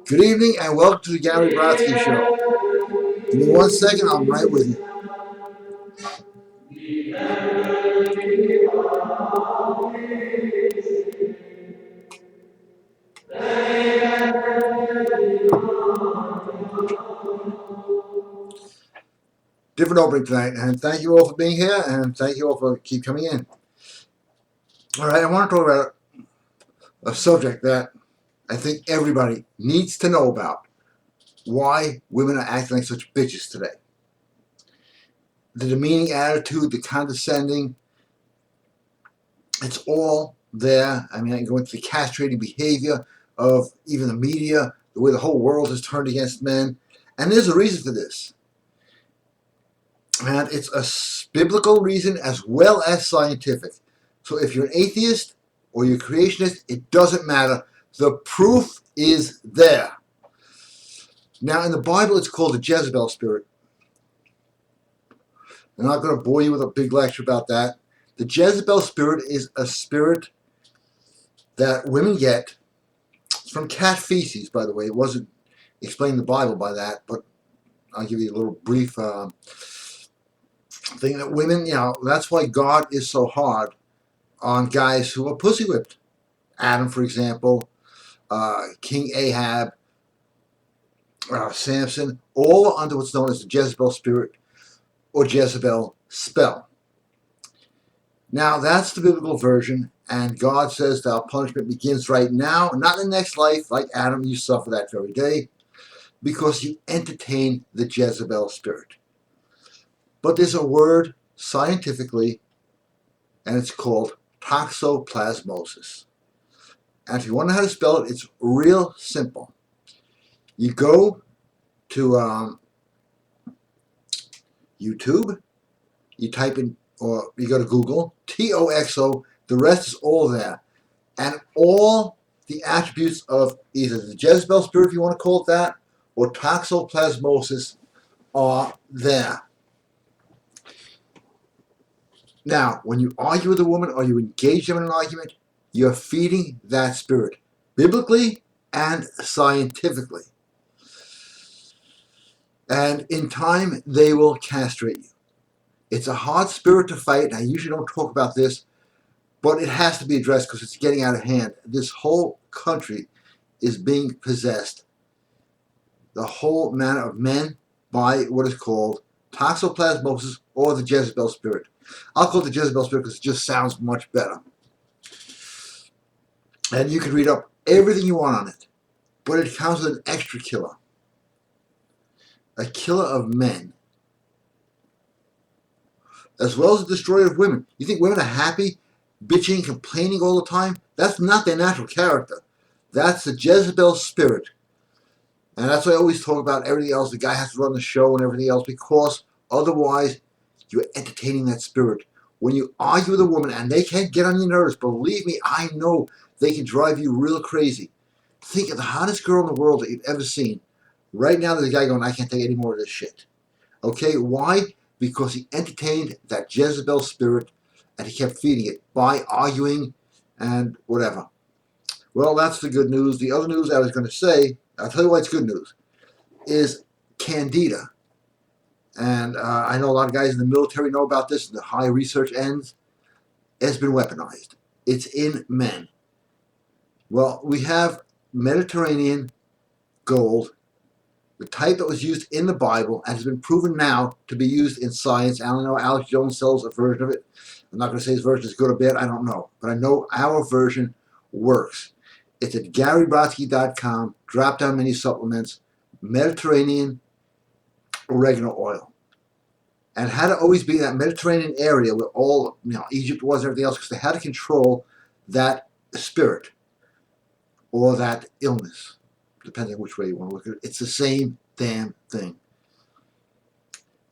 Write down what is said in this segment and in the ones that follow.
Good evening and welcome to the Gary Brodsky Show. Give me 1 second, I'm right with you. Different opening tonight, and thank you all for being here, and thank you all for keep coming in. All right, I want to talk about a subject that I think everybody needs to know about: why women are acting like such bitches today. The demeaning attitude, the condescending, it's all there. I mean, I can go into the castrating behavior of even the media, the way the whole world has turned against men, and there's a reason for this. And it's a biblical reason as well as scientific. So if you're an atheist or you're a creationist, it doesn't matter. The proof is there. Now, in the Bible, it's called the Jezebel spirit. I'm not going to bore you with a big lecture about that. The Jezebel spirit is a spirit that women get. It's from cat feces, by the way. It wasn't explained in the Bible by that, but I'll give you a little brief thing that women, that's why God is so hard on guys who are pussy whipped. Adam, for example, King Ahab, Samson, all under what's known as the Jezebel spirit or Jezebel spell. Now, that's the biblical version, and God says that our punishment begins right now, not in the next life. Like Adam, you suffer that very day because you entertain the Jezebel spirit. But there's a word scientifically, and it's called toxoplasmosis. And if you want to know how to spell it, it's real simple. You go to YouTube, you type in, or you go to Google, TOXO, the rest is all there. And all the attributes of either the Jezebel spirit, if you want to call it that, or toxoplasmosis are there. Now, when you argue with a woman or you engage them in an argument, you're feeding that spirit, biblically and scientifically. And in time, they will castrate you. It's a hard spirit to fight, and I usually don't talk about this, but it has to be addressed because it's getting out of hand. This whole country is being possessed, the whole manner of men, by what is called toxoplasmosis or the Jezebel spirit. I'll call it the Jezebel spirit because it just sounds much better. And you can read up everything you want on it, but it comes with an extra killer. A killer of men, as well as a destroyer of women. You think women are happy, bitching, complaining all the time? That's not their natural character. That's the Jezebel spirit. And that's why I always talk about everything else. The guy has to run the show and everything else, because otherwise you're entertaining that spirit. When you argue with a woman and they can't get on your nerves, believe me, I know they can drive you real crazy. Think of the hottest girl in the world that you've ever seen. Right now there's a guy going, I can't take any more of this shit. Okay, why? Because he entertained that Jezebel spirit and he kept feeding it by arguing and whatever. Well, that's the good news. The other news I was going to say, I'll tell you why it's good news, is Candida. And I know a lot of guys in the military know about this, the high research ends. It's been weaponized. It's in men. Well, we have Mediterranean gold, the type that was used in the Bible and has been proven now to be used in science. I don't know, Alex Jones sells a version of it. I'm not going to say his version is good or bad, I don't know. But I know our version works. It's at GaryBrodsky.com, drop down menu supplements, Mediterranean oregano oil. And had to always be in that Mediterranean area where all, Egypt was and everything else, because they had to control that spirit or that illness, depending on which way you want to look at it. It's the same damn thing.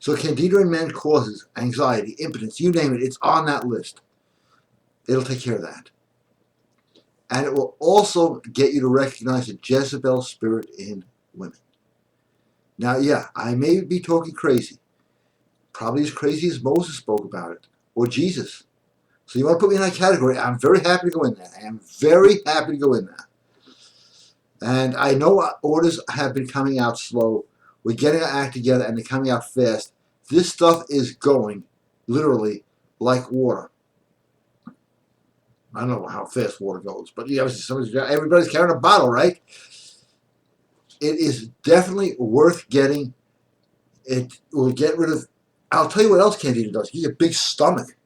So Candida in men causes anxiety, impotence, you name it, it's on that list. It'll take care of that. And it will also get you to recognize the Jezebel spirit in women. Now, yeah, I may be talking crazy. Probably as crazy as Moses spoke about it, or Jesus. So you want to put me in that category, I'm very happy to go in there. I am very happy to go in there. And I know orders have been coming out slow. We're getting our act together and they're coming out fast. This stuff is going literally like water. I don't know how fast water goes, but yeah, everybody's carrying a bottle, right? It is definitely worth getting. It will get rid of. I'll tell you what else Candida does. You get a big stomach.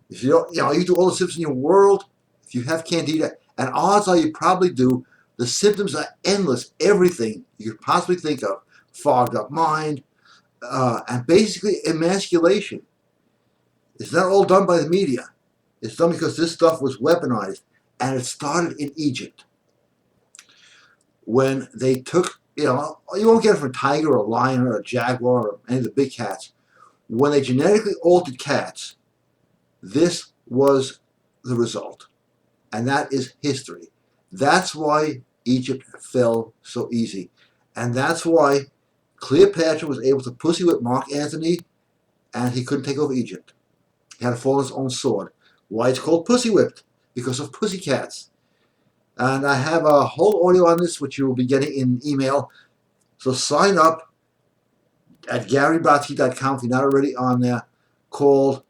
If you don't, you do all the symptoms in your world. If you have Candida, and odds are you probably do, the symptoms are endless. Everything you could possibly think of, fogged up mind, and basically emasculation. It's not all done by the media. It's done because this stuff was weaponized, and it started in Egypt when they took. You won't get it from a tiger or a lion or a jaguar or any of the big cats. When they genetically altered cats, this was the result. And that is history. That's why Egypt fell so easy. And that's why Cleopatra was able to pussy whip Mark Antony and he couldn't take over Egypt. He had to fall on his own sword. Why it's called pussy whipped? Because of pussycats. And I have a whole audio on this, which you will be getting in email. So sign up at GaryBrodsky.com if you're not already on there, called,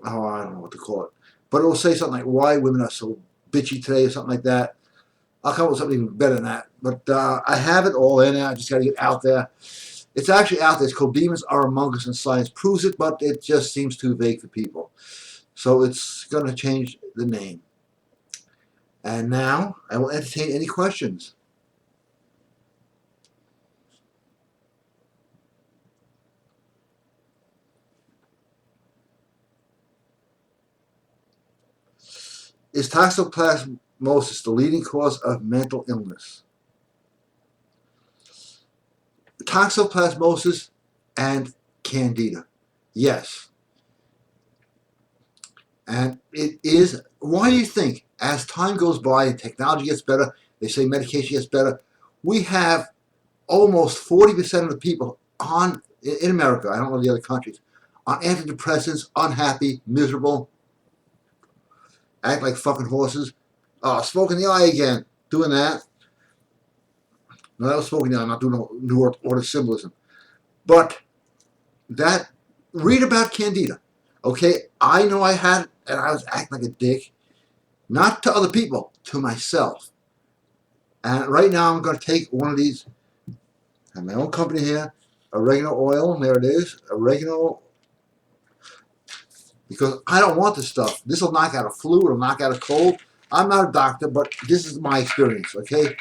I don't know what to call it, but it will say something like why women are so bitchy today or something like that. I'll come up with something even better than that. But I have it all in there. I just got to get out there. It's actually out there. It's called Demons Are Among Us and Science Proves It, but it just seems too vague for people. So it's going to change the name. And now I will entertain any questions. Is toxoplasmosis the leading cause of mental illness? Toxoplasmosis and Candida. Yes. And it is, why do you think, as time goes by and technology gets better, they say medication gets better, we have almost 40% of the people in America, I don't know the other countries, on antidepressants, unhappy, miserable, act like fucking horses. Smoke in the eye again, doing that. No, that was smoking in the eye, I'm not doing New Order symbolism. But read about Candida. Okay, I know I had it, and I was acting like a dick. Not to other people, to myself. And right now I'm going to take one of these, I have my own company here, oregano oil, and there it is, oregano, because I don't want this stuff. This will knock out a flu, it'll knock out a cold. I'm not a doctor, but this is my experience, okay?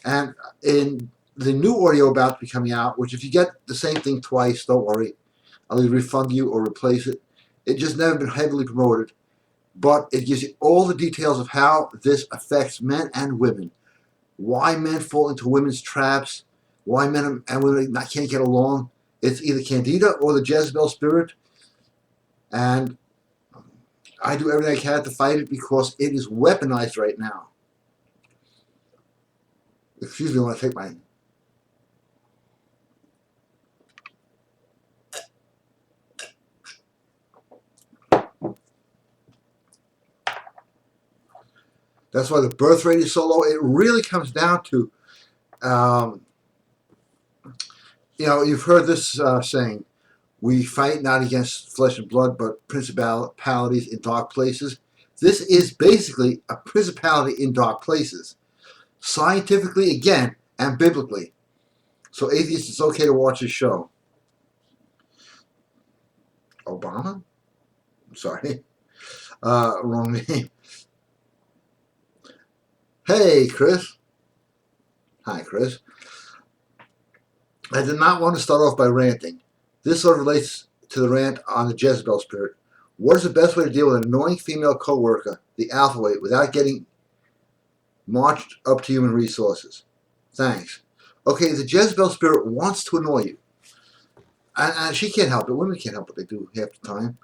And in the new audio about to be coming out, which if you get the same thing twice, don't worry. I'll either refund you or replace it. It's just never been heavily promoted. But it gives you all the details of how this affects men and women. Why men fall into women's traps. Why men and women can't get along. It's either Candida or the Jezebel spirit. And I do everything I can to fight it because it is weaponized right now. Excuse me when I take my... That's why the birth rate is so low. It really comes down to, you've heard this saying, we fight not against flesh and blood, but principalities in dark places. This is basically a principality in dark places. Scientifically, again, and biblically. So atheists, it's okay to watch this show. Obama? I'm sorry. Wrong name. Hey, Chris. Hi, Chris. I did not want to start off by ranting. This sort of relates to the rant on the Jezebel spirit. What is the best way to deal with an annoying female co-worker, the alpha weight, without getting marched up to human resources? Thanks. Okay, the Jezebel spirit wants to annoy you. And she can't help it. Women can't help what they do half the time.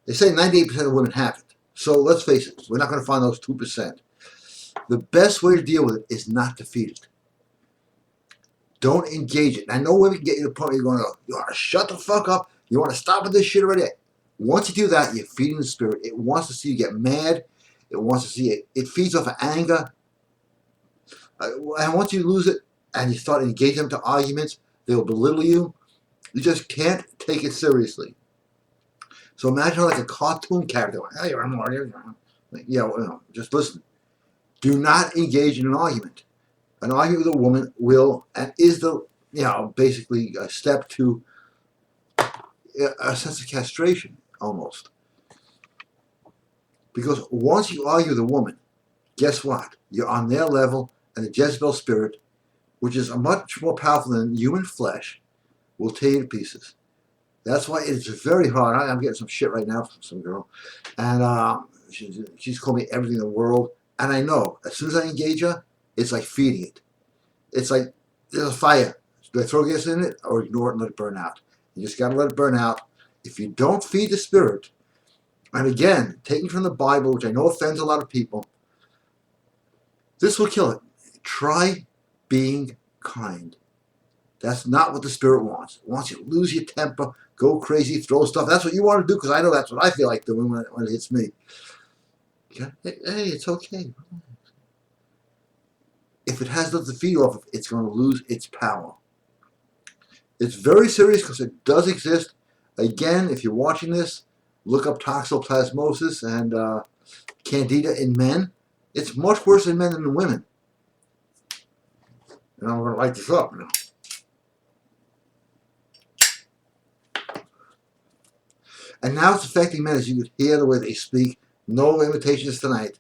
They say 98% of women have it. So let's face it, we're not going to find those 2%. The best way to deal with it is not to feed it. Don't engage it. And I know women can get you to the point where you're going to go, you want to shut the fuck up. You want to stop with this shit already. Once you do that, you're feeding the spirit. It wants to see you get mad. It wants to see it. It feeds off of anger. And once you lose it and you start engaging them to arguments, they'll belittle you. You just can't take it seriously. So imagine like a cartoon character. Hey, just listen. Do not engage in an argument. An argument with a woman will and is the basically a step to a sense of castration almost. Because once you argue with a woman, guess what? You're on their level, and the Jezebel spirit, which is much more powerful than human flesh, will tear you to pieces. That's why it's very hard. I'm getting some shit right now from some girl, and she's called me everything in the world. And I know as soon as I engage her, it's like feeding it. It's like there's a fire. Do I throw gas in it or ignore it and let it burn out? You just got to let it burn out. If you don't feed the spirit, and again, taking from the Bible, which I know offends a lot of people, this will kill it. Try being kind. That's not what the spirit wants. It wants you to lose your temper, go crazy, throw stuff. That's what you want to do because I know that's what I feel like doing when it hits me. Okay? Hey, it's okay. If it has nothing to feed off of, it's going to lose its power. It's very serious because it does exist. Again, if you're watching this, look up toxoplasmosis and candida in men. It's much worse in men than in women. And I'm going to light this up now. And now it's affecting men, as you could hear the way they speak. No imitations tonight.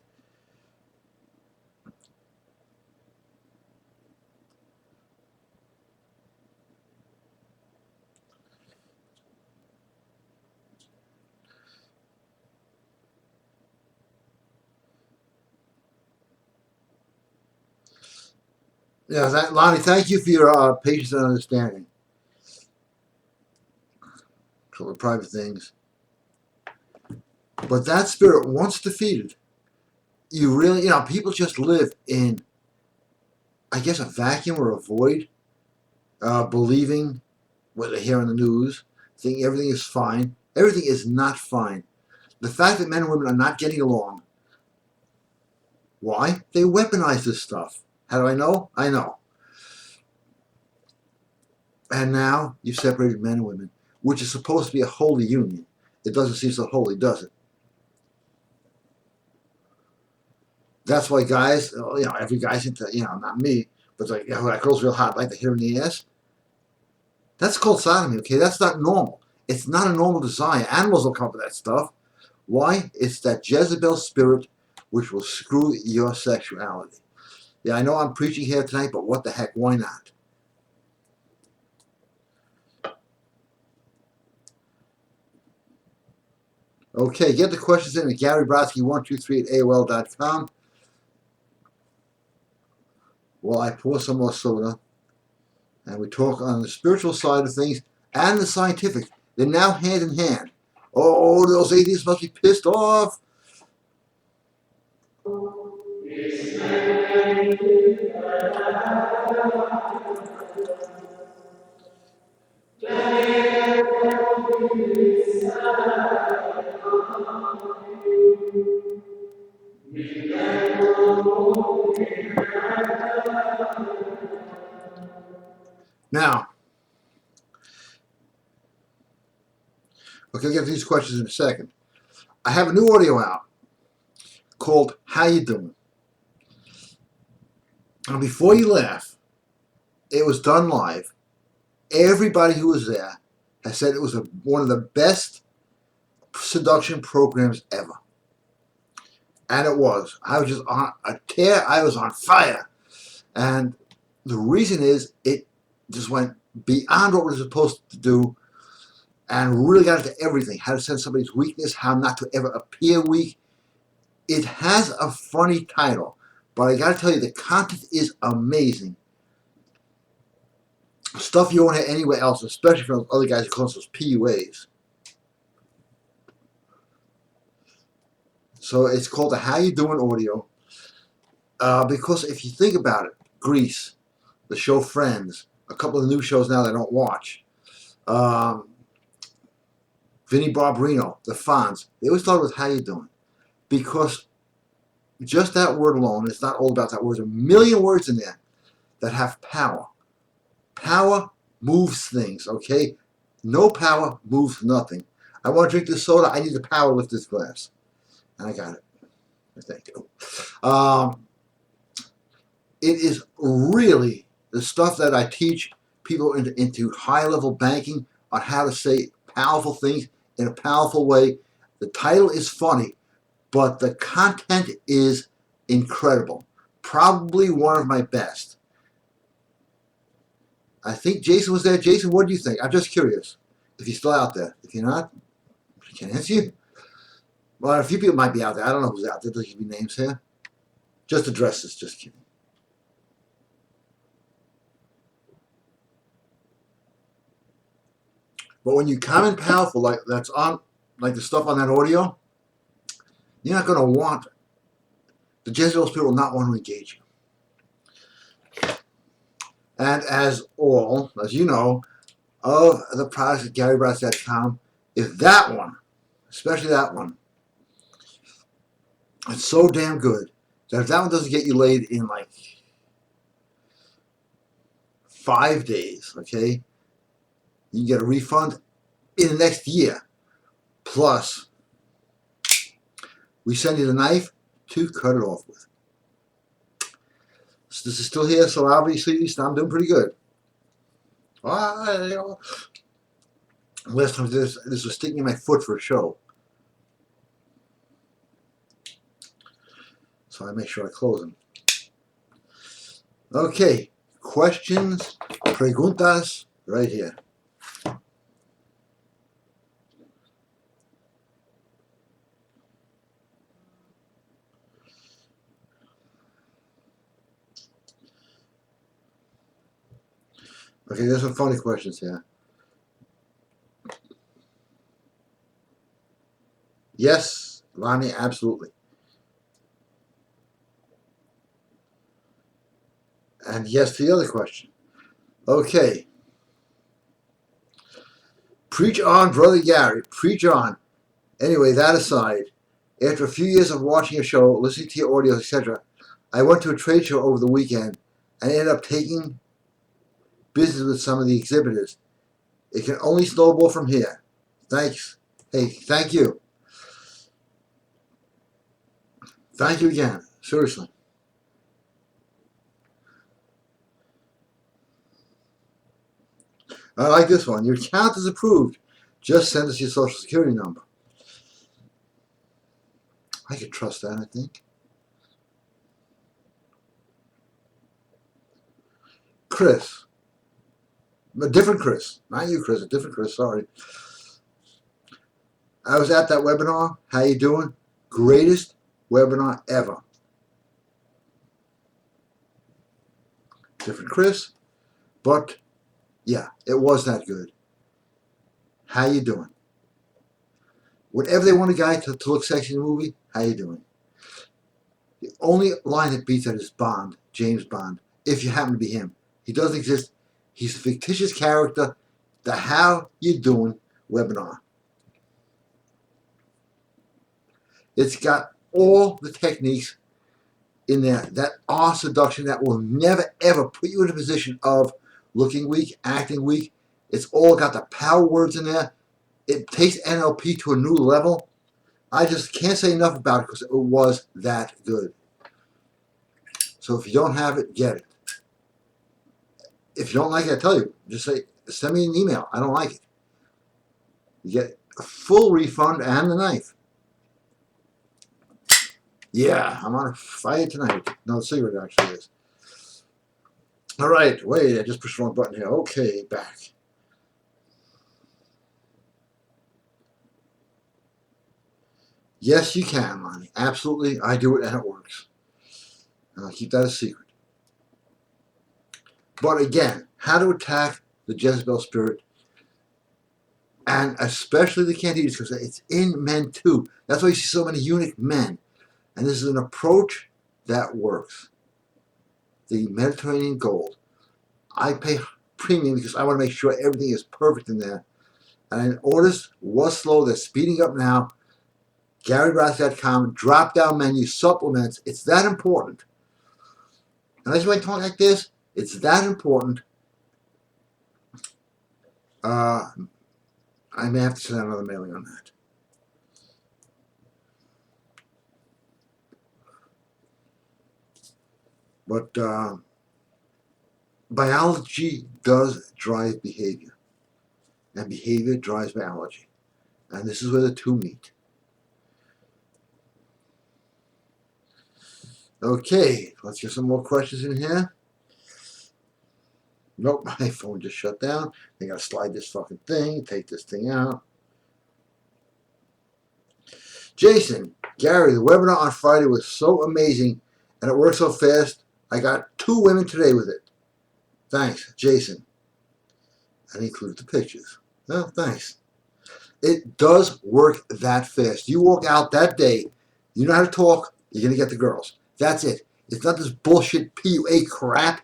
Yeah, Lonnie, thank you for your patience and understanding for the private things. But that spirit, once defeated, you really, people just live in, I guess, a vacuum or a void, believing what they hear on the news, thinking everything is fine. Everything is not fine. The fact that men and women are not getting along, why? They weaponize this stuff. How do I know? I know. And now you've separated men and women, which is supposed to be a holy union. It doesn't seem so holy, does it? That's why guys, every guy's into, not me, but like, that girl's real hot, like to hit her in the ass. That's called sodomy, okay? That's not normal. It's not a normal desire. Animals don't come up with that stuff. Why? It's that Jezebel spirit which will screw your sexuality. Yeah, I know I'm preaching here tonight, but what the heck, why not? Okay, get the questions in at GaryBrodsky123 at AOL.com. While I pour some more soda, and we talk on the spiritual side of things and the scientific. They're now hand in hand. Oh, those atheists must be pissed off. Now, okay, I'll get to these questions in a second. I have a new audio out called How You Doing? And before you laugh, it was done live. Everybody who was there has said it was one of the best seduction programs ever. And it was. I was just on a tear. I was on fire. And the reason is it just went beyond what it was supposed to do and really got into everything. How to sense somebody's weakness, how not to ever appear weak. It has a funny title, but I got to tell you, the content is amazing. Stuff you won't hear anywhere else, especially from other guys who call themselves PUAs. So it's called the How You Doing audio. Because if you think about it, Grease, the show Friends, a couple of new shows now that I don't watch, Vinnie Barbarino, the Fonz, they always thought it was How You Doing. Because just that word alone, it's not all about that word. There's a million words in there that have power. Power moves things, okay? No power moves nothing. I want to drink this soda. I need the power to lift this glass. And I got it. Thank you. It is really the stuff that I teach people into high-level banking on how to say powerful things in a powerful way. The title is funny, but the content is incredible. Probably one of my best. I think Jason was there. Jason, what do you think? I'm just curious if he's still out there. If you're not, I can't answer you. Well, a few people might be out there. I don't know who's out there. There should be names here. Just addresses. Just kidding. But when you comment powerful, like that's on, like the stuff on that audio, you're not going to want, the Jezebel spirit will not want to engage you. And as you know, of the products at GaryBrodsky.com, if that one, especially that one, it's so damn good that if that one doesn't get you laid in like 5 days, okay, you can get a refund in the next year. Plus, we send you the knife to cut it off with. So this is still here, so obviously I'm doing pretty good. Last time this was sticking in my foot for a show. So I make sure I close them. Okay, questions, preguntas, right here. Okay, there's some funny questions here. Yes, Lonnie, absolutely. And yes to the other question. Okay. Preach on, Brother Gary. Preach on. Anyway, that aside, after a few years of watching your show, listening to your audio, etc., I went to a trade show over the weekend and ended up taking business with some of the exhibitors. It can only snowball from here. Thanks. Hey, thank you. Thank you again. Seriously. I like this one. Your account is approved. Just send us your social security number. I could trust that, I think. Chris. A different Chris. Not you, Chris. A different Chris. Sorry. I was at that webinar. How you doing? Greatest webinar ever. Different Chris. But, yeah, it was that good. How you doing? Whatever they want a guy to look sexy in a movie, how you doing? The only line that beats that is Bond, James Bond, if you happen to be him. He doesn't exist. He's a fictitious character. The how you doing webinar. It's got all the techniques in there that are seduction that will never ever put you in a position of looking weak, acting weak. It's all got the power words in there. It takes NLP to a new level. I just can't say enough about it because it was that good. So if you don't have it, get it. If you don't like it, I tell you, just say, send me an email. I don't like it. You get a full refund and the knife. Yeah, I'm on a fire tonight. No, the cigarette actually is. All right, wait, I just pushed the wrong button here. Okay, back. Yes, you can, Lonnie. Absolutely, I do it and it works. And I'll keep that a secret. But again, how to attack the Jezebel spirit, and especially the Candidas, because it's in men too. That's why you see so many eunuch men. And this is an approach that works. The Mediterranean gold. I pay premium because I want to make sure everything is perfect in there. And orders was slow. They're speeding up now. GaryBrodsky.com, drop-down menu, supplements. It's that important. And that's why I talk like this. It's that important. I may have to send out another mailing on that. But biology does drive behavior. And behavior drives biology. And this is where the two meet. Okay, let's get some more questions in here. Nope, my phone just shut down. I gotta slide this fucking thing, take this thing out. Jason, Gary, the webinar on Friday was so amazing and it worked so fast. I got 2 women today with it. Thanks, Jason. And he included the pictures. Well, thanks. It does work that fast. You walk out that day, you know how to talk, you're going to get the girls. That's it. It's not this bullshit PUA crap.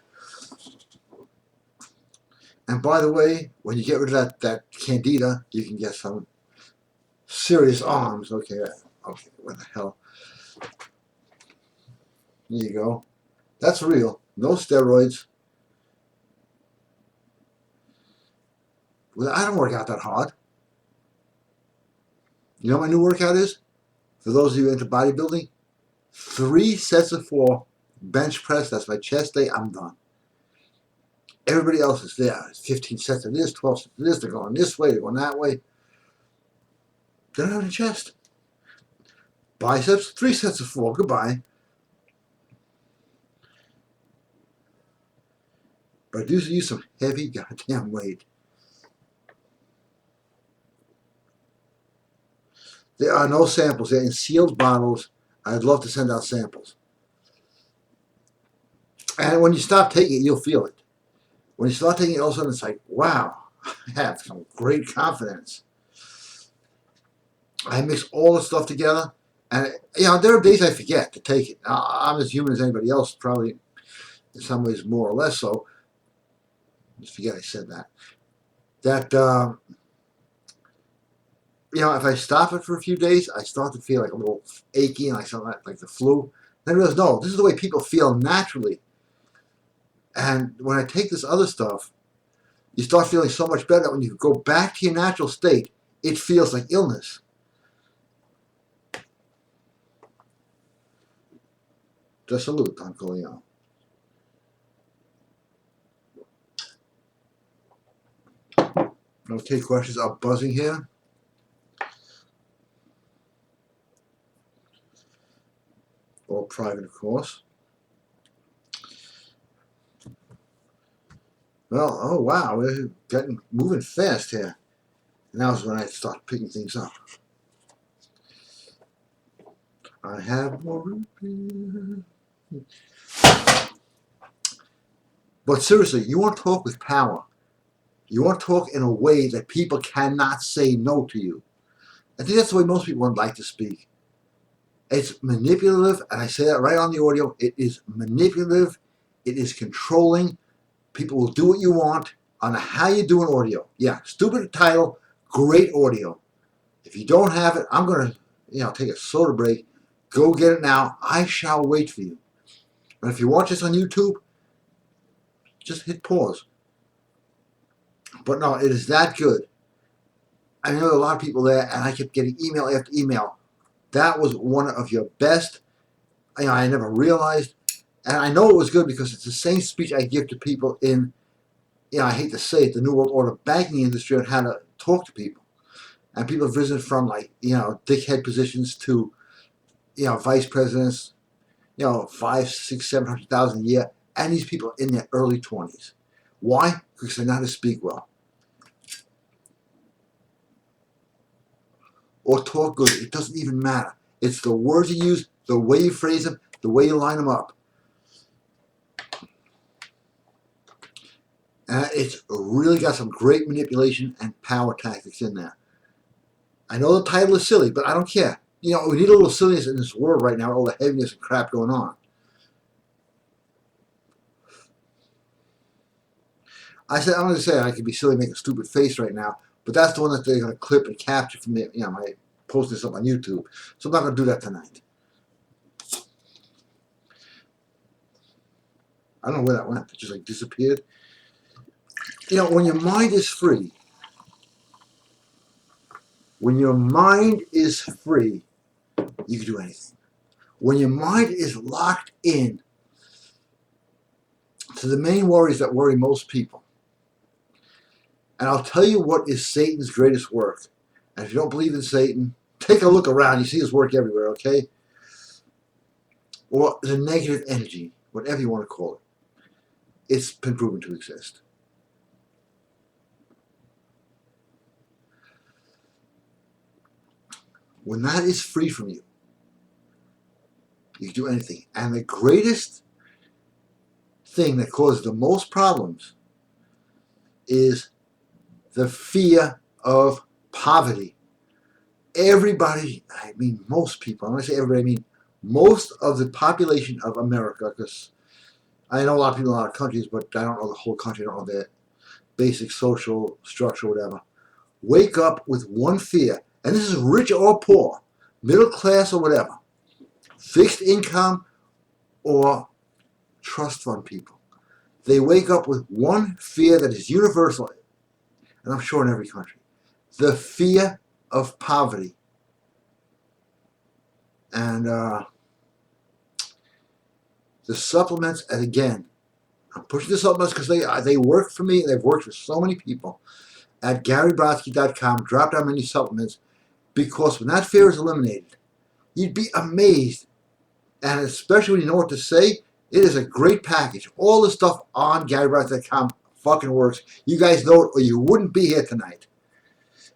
And by the way, when you get rid of that candida, you can get some serious arms. Okay, what the hell? There you go. That's real. No steroids. Well, I don't work out that hard. You know what my new workout is? For those of you into bodybuilding, 3 sets of 4 bench press. That's my chest day. I'm done. Everybody else is there. It's 15 sets of this, 12 sets of this. They're going this way, they're going that way. They don't have any chest. Biceps, 3 sets of 4. Goodbye. But I do use some heavy goddamn weight. There are no samples. They're in sealed bottles. I'd love to send out samples. And when you stop taking it, you'll feel it. When you start taking it, all of a sudden it's like, wow, I have some great confidence. I mix all the stuff together. And, there are days I forget to take it. I'm as human as anybody else, probably in some ways more or less so. Just forget I said that. That, if I stop it for a few days, I start to feel like a little achy and like something like the flu. Then I realize, no, this is the way people feel naturally. And when I take this other stuff, you start feeling so much better. When you go back to your natural state, it feels like illness. Just salute, Uncle Leon. Okay, questions are buzzing here. All private, of course. Well, oh wow, we're moving fast here. Now's when I start picking things up. I have more root beer. But seriously, you want to talk with power. You want to talk in a way that people cannot say no to you. I think that's the way most people would like to speak. It's manipulative, and I say that right on the audio. It is manipulative. It is controlling. People will do what you want on how you do an audio. Yeah, stupid title, great audio. If you don't have it, I'm going to, take a soda break. Go get it now. I shall wait for you. And if you watch this on YouTube, just hit pause. But no, it is that good. I know a lot of people there, and I kept getting email after email. That was one of your best. I never realized. And I know it was good because it's the same speech I give to people in, I hate to say it, the New World Order banking industry on how to talk to people. And people have risen from dickhead positions to, vice presidents, 5, 6, 700,000 a year. And these people in their early 20s. Why? Because they know how to speak well. Or talk good. It doesn't even matter. It's the words you use, the way you phrase them, the way you line them up. It's really got some great manipulation and power tactics in there. I know the title is silly, but I don't care. We need a little silliness in this world right now, all the heaviness and crap going on. I'm going to say I could be silly, make a stupid face right now, but that's the one that they're going to clip and capture from my posting something on YouTube. So I'm not going to do that tonight. I don't know where that went. It just like disappeared. You know, when your mind is free, when your mind is free, you can do anything. When your mind is locked in to the main worries that worry most people, and I'll tell you what is Satan's greatest work. And if you don't believe in Satan, take a look around. You see his work everywhere, okay? Or the negative energy, whatever you want to call it. It's been proven to exist. When that is free from you, you can do anything. And the greatest thing that causes the most problems is the fear of poverty. Everybody, I mean most people, when I say everybody, I mean most of the population of America, because I know a lot of people in a lot of countries, but I don't know the whole country, I don't know their basic social structure, whatever, wake up with one fear, and this is rich or poor, middle class or whatever, fixed income or trust fund people. They wake up with one fear that is universal, and I'm sure in every country, the fear of poverty. And the supplements, and again, I'm pushing the supplements because they work for me, and they've worked for so many people. At GaryBrodsky.com, drop down many supplements, because when that fear is eliminated, you'd be amazed. And especially when you know what to say, it is a great package. All the stuff on GaryBrodsky.com fucking works. You guys know it, or you wouldn't be here tonight.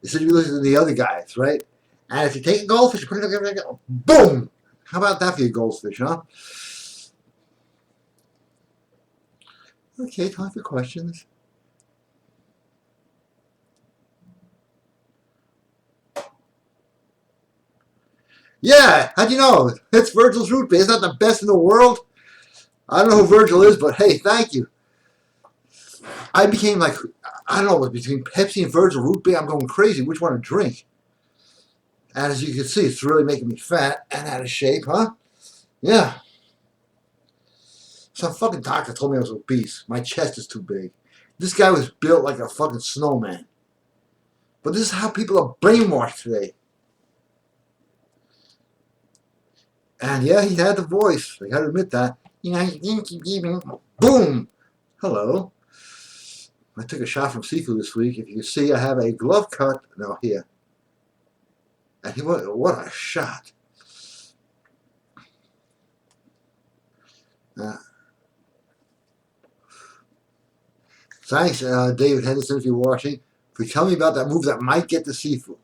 Instead you listen to the other guys, right? And if you take a goldfish, you put it together, boom! How about that for your goldfish, huh? Okay, time for questions. Yeah, how'd you know? It's Virgil's root beer. It's not the best in the world. I don't know who Virgil is, but hey, thank you. I became like, I don't know, between Pepsi and Virgil root beer, I'm going crazy. Which one to drink? And as you can see, it's really making me fat and out of shape, huh? Yeah. Some fucking doctor told me I was obese. My chest is too big. This guy was built like a fucking snowman. But this is how people are brainwashed today. And yeah, he had the voice. I gotta admit that. You know, boom. Hello. I took a shot from seafood this week. If you see, I have a glove cut. No, here. And what a shot. Thanks, David Henderson, if you're watching, for telling me about that move that might get the seafood.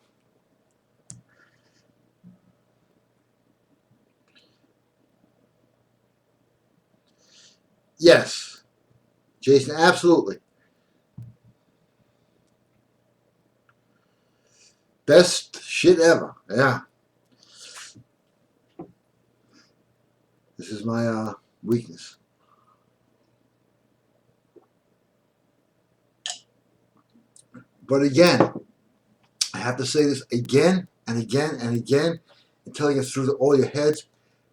Yes, Jason, absolutely. Best shit ever. Yeah. This is my weakness. But again, I have to say this again and again and again until it gets through all your heads.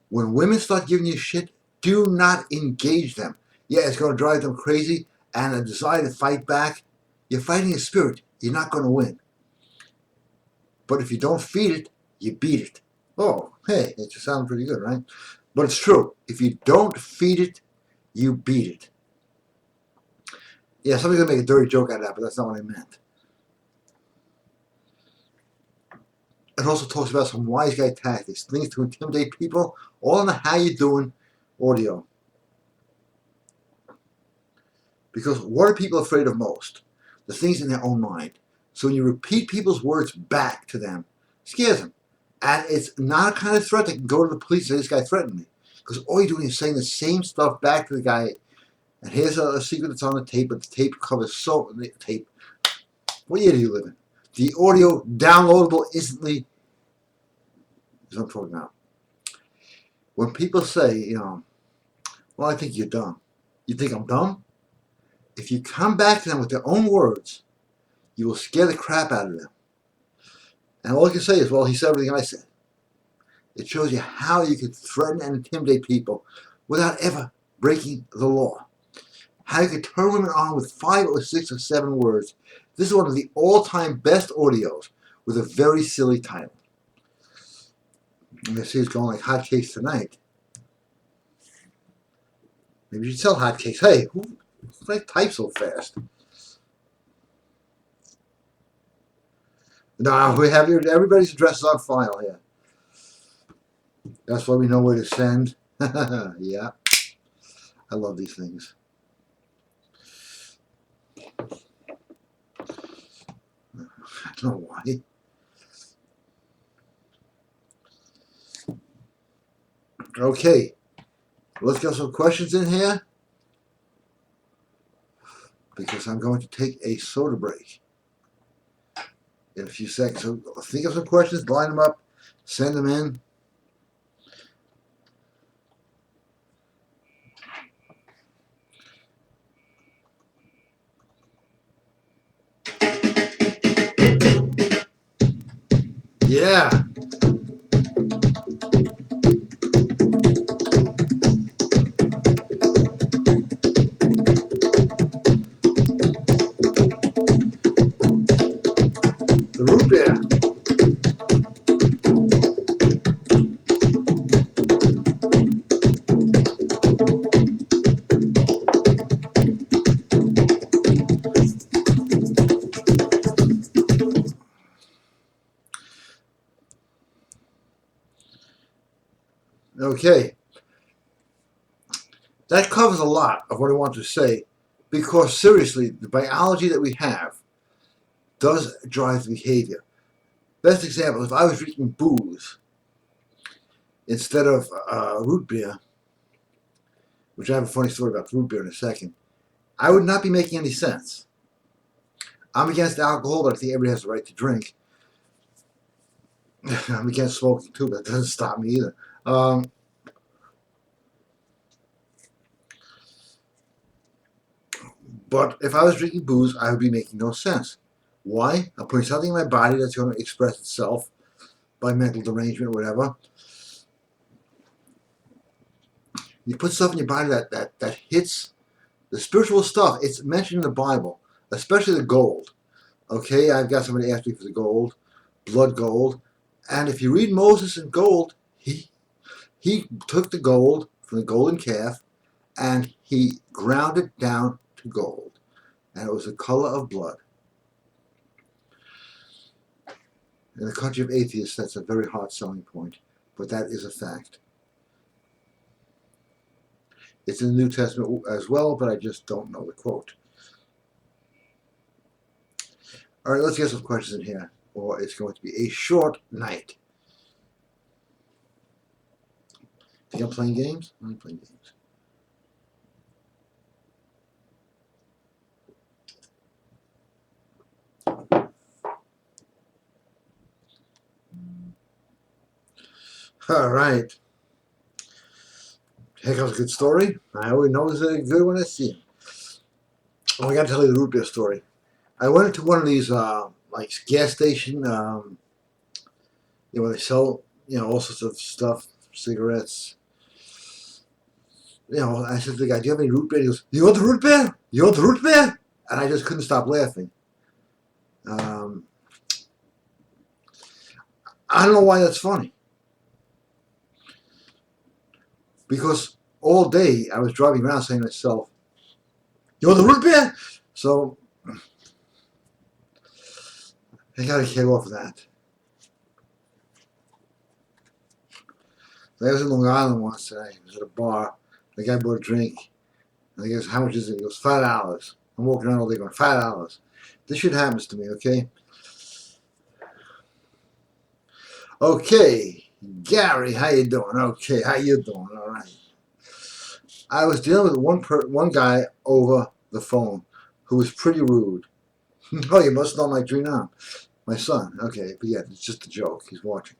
When women start giving you shit, do not engage them. Yeah, it's going to drive them crazy, and a desire to fight back. You're fighting a spirit. You're not going to win. But if you don't feed it, you beat it. Oh, hey, it just sounds pretty good, right? But it's true. If you don't feed it, you beat it. Yeah, somebody's going to make a dirty joke out of that, but that's not what I meant. It also talks about some wise guy tactics, things to intimidate people, all in the how you doing audio. Because what are people afraid of most? The things in their own mind. So when you repeat people's words back to them, it scares them. And it's not a kind of threat that can go to the police and say, this guy threatened me. Because all you're doing is saying the same stuff back to the guy. And here's a secret that's on the tape, but the tape covers so the tape. What year do you live in? The audio downloadable instantly is what I'm talking about. When people say, well, I think you're dumb. You think I'm dumb? If you come back to them with their own words, you will scare the crap out of them. And all I can say is, well, he said everything I said. It shows you how you can threaten and intimidate people without ever breaking the law. How you can turn women on with 5 or 6 or 7 words. This is one of the all-time best audios with a very silly title. And I see it's going like hotcakes tonight. Maybe you should sell hotcakes. Hey, who type so fast? No, we have everybody's address on file here. That's why we know where to send. Yeah, I love these things. I don't know why. Okay, let's get some questions in here because I'm going to take a soda break in a few seconds. So think of some questions, line them up, send them in. Yeah. The root beer. Okay. That covers a lot of what I want to say because seriously, the biology that we have does drive the behavior. Best example, if I was drinking booze instead of root beer, which I have a funny story about root beer in a second, I would not be making any sense. I'm against alcohol, but I think everybody has the right to drink. I'm against smoking too, but that doesn't stop me either. But if I was drinking booze, I would be making no sense. Why? I'm putting something in my body that's going to express itself by mental derangement or whatever. You put stuff in your body that hits the spiritual stuff. It's mentioned in the Bible, especially the gold. Okay, I've got somebody ask me for the gold, blood gold. And if you read Moses in gold, he took the gold from the golden calf and he ground it down to gold. And it was the color of blood. In the country of atheists, that's a very hard selling point, but that is a fact. It's in the New Testament as well, but I just don't know the quote. All right, let's get some questions in here, or it's going to be a short night. Think I'm playing games? I'm playing games. All right. Here comes a good story. I always know it's a good one I see it. Oh, I got to tell you the root beer story. I went into one of these like gas station, where they sell all sorts of stuff, cigarettes. I said to the guy, "Do you have any root beer?" He goes, "You want the root beer? You want the root beer?" And I just couldn't stop laughing. I don't know why that's funny. Because all day I was driving around saying to myself, "You want the root beer?" So I got to get off of that. I was in Long Island once today. I was at a bar. The guy bought a drink. And he goes, "How much is it?" He goes, $5. I'm walking around all day going, $5. This shit happens to me, okay? Okay, Gary, how you doing? Okay, how you doing? All right. I was dealing with one guy over the phone who was pretty rude. Oh, you must know my dream now. My son. Okay, but yeah, it's just a joke. He's watching.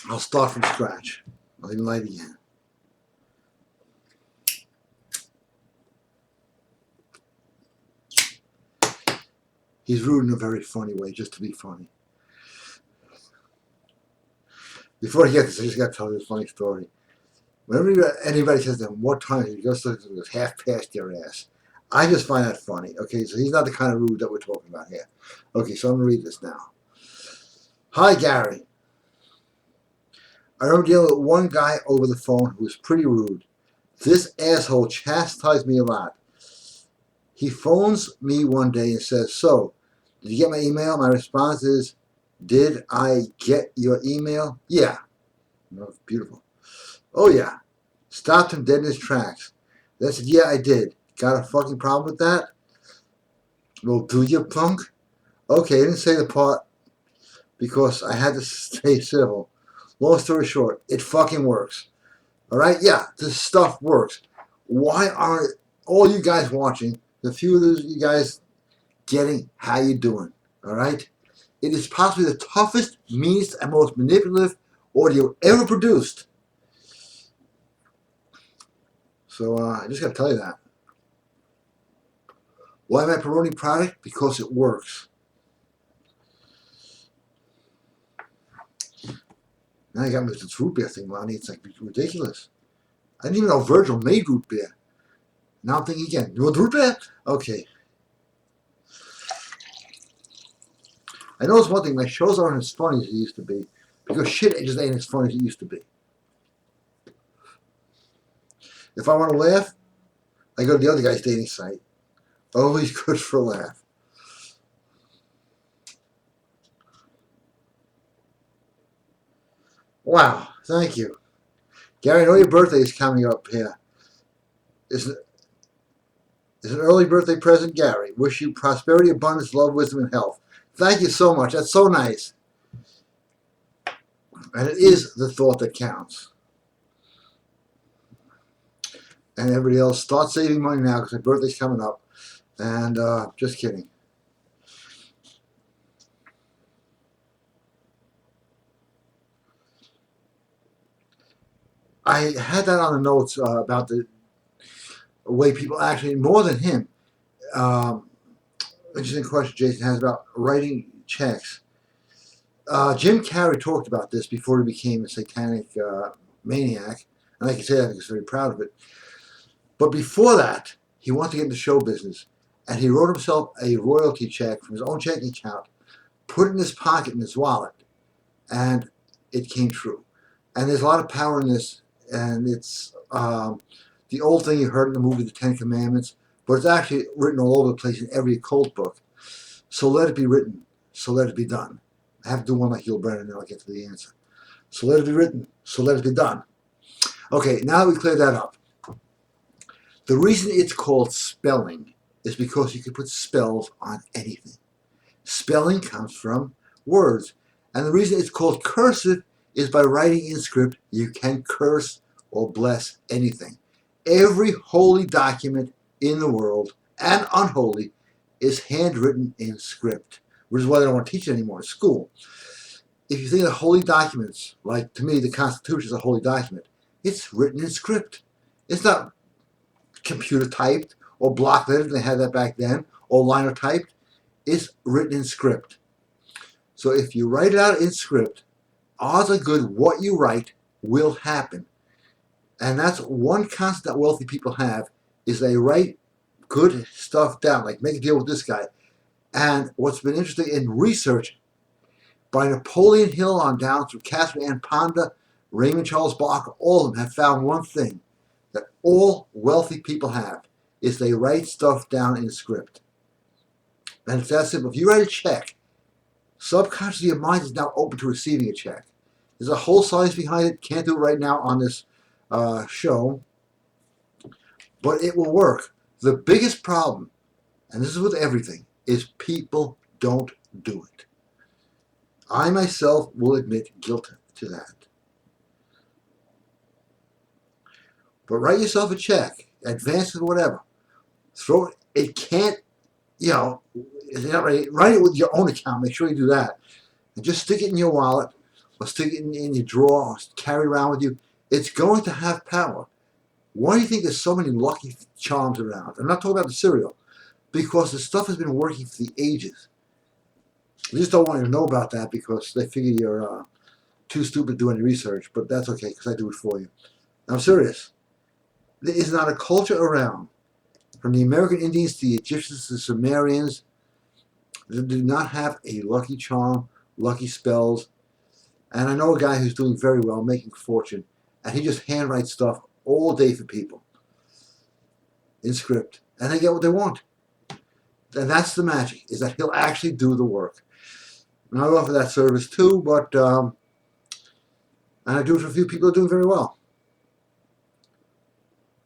I'll start from scratch. I'll even light again. He's rude in a very funny way, just to be funny. Before I get this, I just got to tell you a funny story. Whenever anybody says to him, what time is it? He goes to half past your ass. I just find that funny. Okay, so he's not the kind of rude that we're talking about here. Okay, so I'm going to read this now. Hi, Gary. I remember dealing with one guy over the phone who was pretty rude. This asshole chastised me a lot. He phones me one day and says, so, did you get my email? My response is, did I get your email? Yeah. Oh, beautiful. Oh, yeah. Stopped him dead in his tracks. Then I said, yeah, I did. Got a fucking problem with that? Well, do you, punk? Okay, I didn't say the part because I had to stay civil. Long story short, it fucking works. All right? Yeah, this stuff works. Why aren't all you guys watching, the few of you guys getting how you doing? All right? It is possibly the toughest, meanest, and most manipulative audio ever produced. So I just got to tell you that. Why am I promoting product? Because it works. Now you got me with this root beer thing, Lonnie. It's like ridiculous. I didn't even know Virgil made root beer. Now I'm thinking again, you want root beer? Okay. I noticed one thing, my shows aren't as funny as they used to be. Because shit just ain't as funny as it used to be. If I want to laugh, I go to the other guy's dating site. Always good for a laugh. Wow, thank you. Gary, I know your birthday is coming up here. Is an early birthday present, Gary. Wish you prosperity, abundance, love, wisdom, and health. Thank you so much. That's so nice. And it is the thought that counts. And everybody else, start saving money now because my birthday's coming up. And just kidding. I had that on the notes about the way people actually, more than him, interesting question Jason has about writing checks. Jim Carrey talked about this before he became a satanic maniac, and I can say that because he's very proud of it. But before that, he wanted to get into show business, and he wrote himself a royalty check from his own checking account, put it in his pocket in his wallet, and it came true. And there's a lot of power in this, and it's the old thing you heard in the movie The Ten Commandments, but it's actually written all over the place in every occult book. So let it be written, so let it be done. I have to do one like Yul Brennan, and then I'll get to the answer. So let it be written, so let it be done. Okay, now that we cleared that up, the reason it's called spelling is because you can put spells on anything. Spelling comes from words. And the reason it's called cursive is by writing in script, you can curse or bless anything. Every holy document in the world, and unholy, is handwritten in script, which is why they don't want to teach it anymore in school. If you think of holy documents, like to me the Constitution is a holy document, it's written in script. It's not computer typed or block lettered, they had that back then, or liner typed. It's written in script. So if you write it out in script, odds are good what you write will happen. And that's one constant that wealthy people have, is they write good stuff down, like make a deal with this guy. And what's been interesting in research, by Napoleon Hill on down through Catherine Ann Ponder, Raymond Charles Barker, all of them have found one thing that all wealthy people have, is they write stuff down in script. And it's that simple. If you write a check, subconsciously your mind is now open to receiving a check. There's a whole science behind it. Can't do it right now on this show, but it will work. The biggest problem, and this is with everything, is people don't do it. I myself will admit guilt to that. But write yourself a check, advance it or whatever. Throw it. It can't, write it with your own account. Make sure you do that. And just stick it in your wallet or stick it in your drawer or carry around with you. It's going to have power. Why do you think there's so many lucky charms around? I'm not talking about the cereal. Because the stuff has been working for the ages. They just don't want you to know about that because they figure you're too stupid to do any research, but that's okay because I do it for you. I'm serious. There is not a culture around, from the American Indians to the Egyptians to the Sumerians, that do not have a lucky charm, lucky spells. And I know a guy who's doing very well, making a fortune, and he just handwrites stuff all day for people in script, and they get what they want. And that's the magic, is that he'll actually do the work. And I offer that service too, but and I do it for a few people who are doing very well.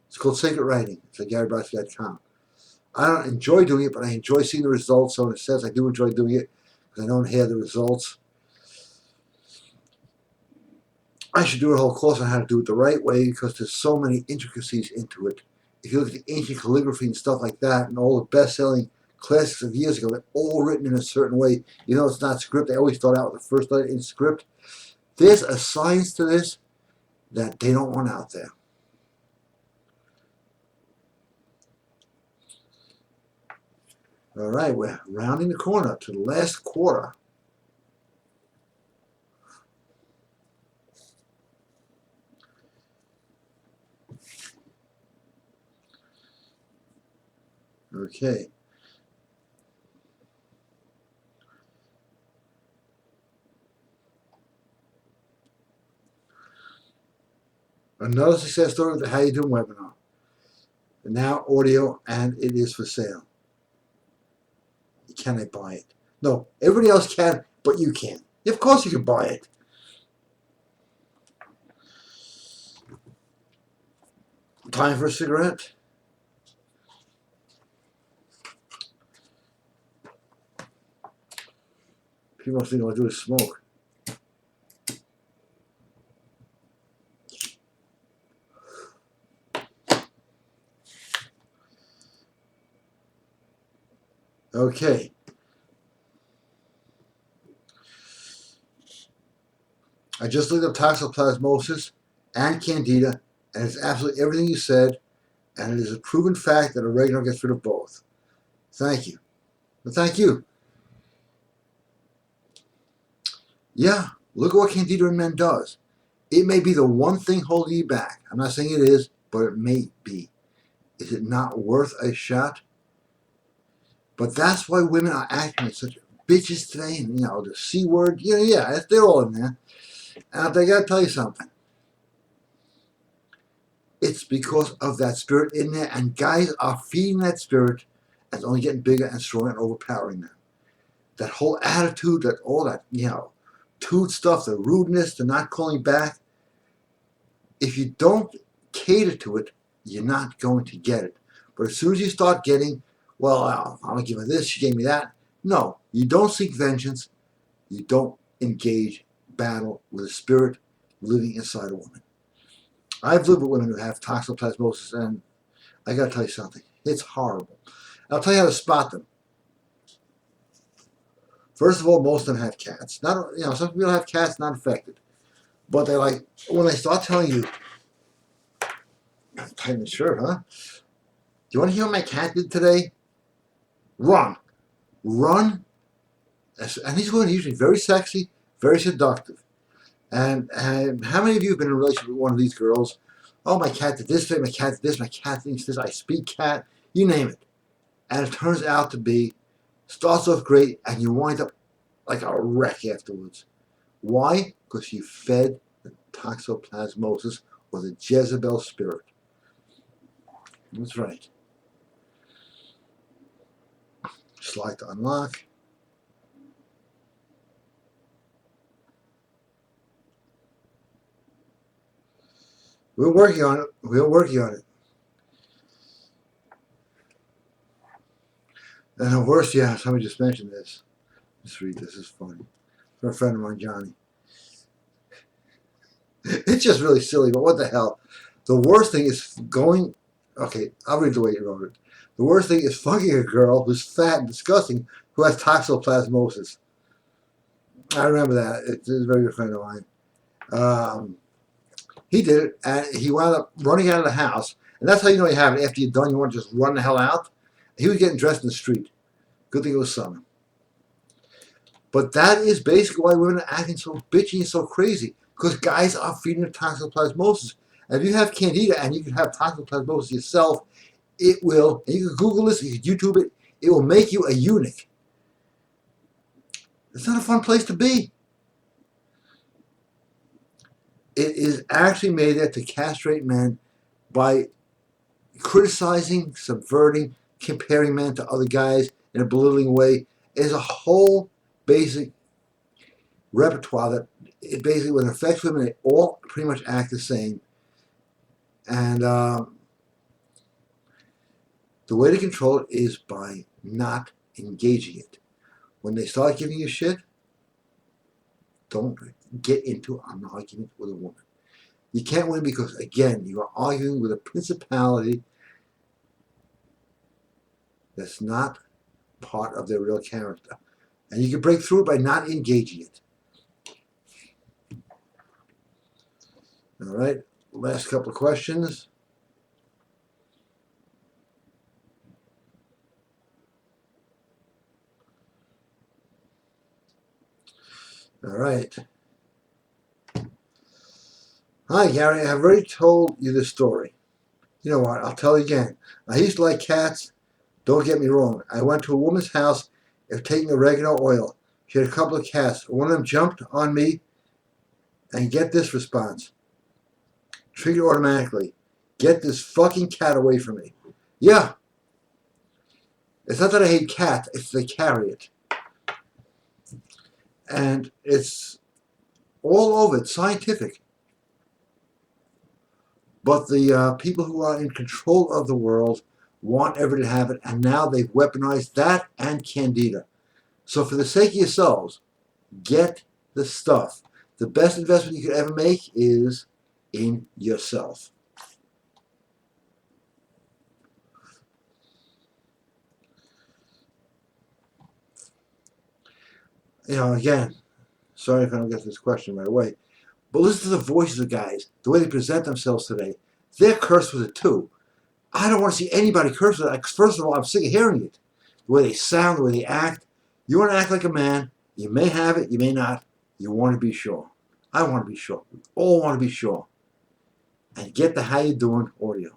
It's called Sacred Writing. It's at GaryBrodsky.com. I don't enjoy doing it, but I enjoy seeing the results. So in a sense, I do enjoy doing it because I don't have the results. I should do a whole course on how to do it the right way because there's so many intricacies into it. If you look at the ancient calligraphy and stuff like that, and all the best-selling classics of years ago, they're all written in a certain way. You know, it's not script. They always start out with the first letter in script. There's a science to this that they don't want out there. All right, we're rounding the corner to the last quarter. Okay. Another success story with the How You Doing webinar. Now audio, and it is for sale. Can I buy it? No, everybody else can, but you can't. Of course you can buy it. Time for a cigarette. People think all I do is smoke. Okay. I just looked up toxoplasmosis and candida, and it's absolutely everything you said, and it is a proven fact that oregano gets rid of both. Thank you. Well, thank you. Yeah, look at what candida in men does. It may be the one thing holding you back. I'm not saying it is, but it may be. Is it not worth a shot? But that's why women are acting like such bitches today, and the C word, yeah, they're all in there. And I gotta tell you something. It's because of that spirit in there, and guys are feeding that spirit, and it's only getting bigger and stronger and overpowering them. That whole attitude, that all that, toot stuff, the rudeness, the not calling back. If you don't cater to it, you're not going to get it. But as soon as you start getting, well, I'm going to give her this, she gave me that. No, you don't seek vengeance. You don't engage battle with a spirit living inside a woman. I've lived with women who have toxoplasmosis, and I got to tell you something. It's horrible. I'll tell you how to spot them. First of all, most of them have cats. Not, some people have cats not affected. But they're like, when they start telling you, tighten the shirt, huh? Do you want to hear what my cat did today? Run. Run. And these women are usually very sexy, very seductive. And how many of you have been in a relationship with one of these girls? Oh, my cat did this, my cat did this, my cat thinks this, I speak cat, you name it. And it turns out to be, starts off great, and you wind up like a wreck afterwards. Why? Because you fed the toxoplasmosis or the Jezebel spirit. That's right. Slide to unlock. We're working on it. We're working on it. And the worst, somebody just mentioned this. Let's read this. It's funny. For a friend of mine, Johnny. It's just really silly, but what the hell? The worst thing is going... Okay, I'll read the way you wrote it. The worst thing is fucking a girl who's fat and disgusting who has toxoplasmosis. I remember that. It's a very good friend of mine. He did it, and he wound up running out of the house. And that's how you know you have it. After you're done, you want to just run the hell out. He was getting dressed in the street. Good thing it was summer. But that is basically why women are acting so bitchy and so crazy, because guys are feeding the toxoplasmosis. And if you have candida and you can have toxoplasmosis yourself, it will, and you can Google this, you can YouTube it, it will make you a eunuch. It's not a fun place to be. It is actually made there to castrate men by criticizing, subverting, comparing men to other guys in a belittling way. Is a whole basic repertoire that it basically, when it affects women, they all pretty much act the same. And the way to control it is by not engaging it. When they start giving you shit, don't get into an argument with a woman. You can't win because, again, you are arguing with a principality that's not part of their real character. And you can break through it by not engaging it. All right, last couple of questions. All right. Hi, Gary. I've already told you this story. You know what? I'll tell you again. I used to like cats. Don't get me wrong. I went to a woman's house and taking oregano oil. She had a couple of cats. One of them jumped on me, and get this response. Triggered automatically. Get this fucking cat away from me. Yeah. It's not that I hate cats. It's they carry it. And it's all over. It's scientific. But the people who are in control of the world want everyone to have it, and now they've weaponized that and candida. So for the sake of yourselves, get the stuff. The best investment you could ever make is in yourself. You know, again, sorry if I don't get this question right away, but listen to the voices of guys, the way they present themselves today. They're cursed with it too. I don't want to see anybody cursed with it. First of all, I'm sick of hearing it. The way they sound, the way they act. You want to act like a man. You may have it, you may not. You want to be sure. I want to be sure. We all want to be sure. And get the how you doing audio.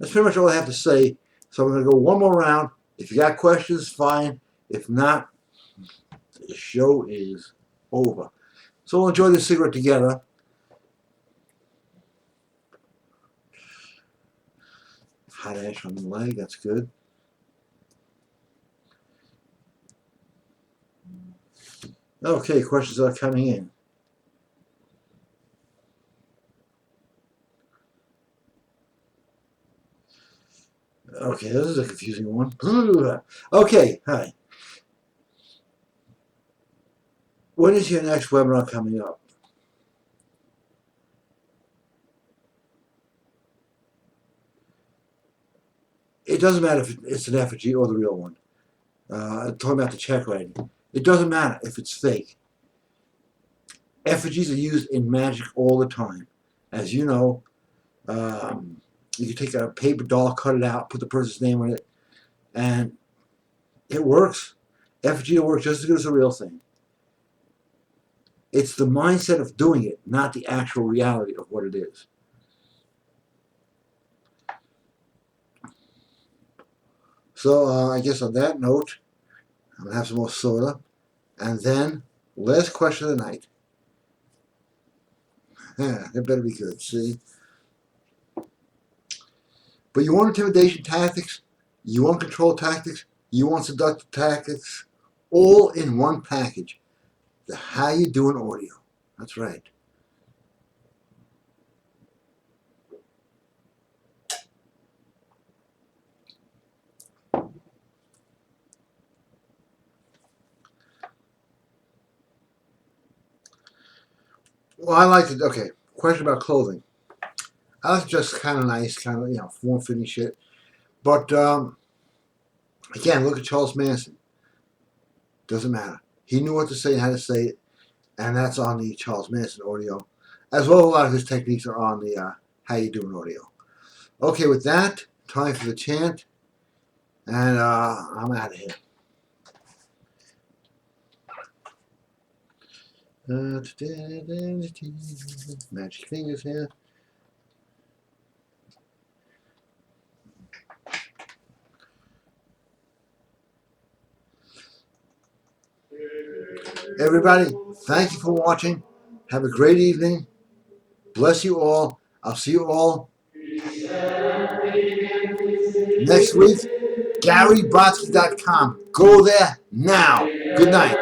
That's pretty much all I have to say. So I'm going to go one more round. If you got questions, fine. If not, the show is over. So we'll enjoy this cigarette together. Hot ash on the leg, that's good. Okay, questions are coming in. Okay, this is a confusing one. Okay, hi. When is your next webinar coming up? It doesn't matter if it's an effigy or the real one. I'm talking about the check writing. It doesn't matter if it's fake. Effigies are used in magic all the time. As you know, you can take a paper doll, cut it out, put the person's name on it, and it works. Effigy will work just as good as a real thing. It's the mindset of doing it, not the actual reality of what it is. So I guess on that note, I'm going to have some more soda. And then, last question of the night. Yeah, it better be good, see? But you want intimidation tactics, you want control tactics, you want seductive tactics, all in one package. The How You Doing audio. That's right. Well, I like to, okay, question about clothing. I like just kind of nice, kind of, form-fitting shit. But, again, look at Charles Manson. Doesn't matter. He knew what to say and how to say it, and that's on the Charles Manson audio. As well, a lot of his techniques are on the How You Doing audio. Okay, with that, time for the chant, and I'm out of here. Magic fingers here. Everybody, thank you for watching. Have a great evening. Bless you all. I'll see you all next week. GaryBrodsky.com. Go there now. Good night.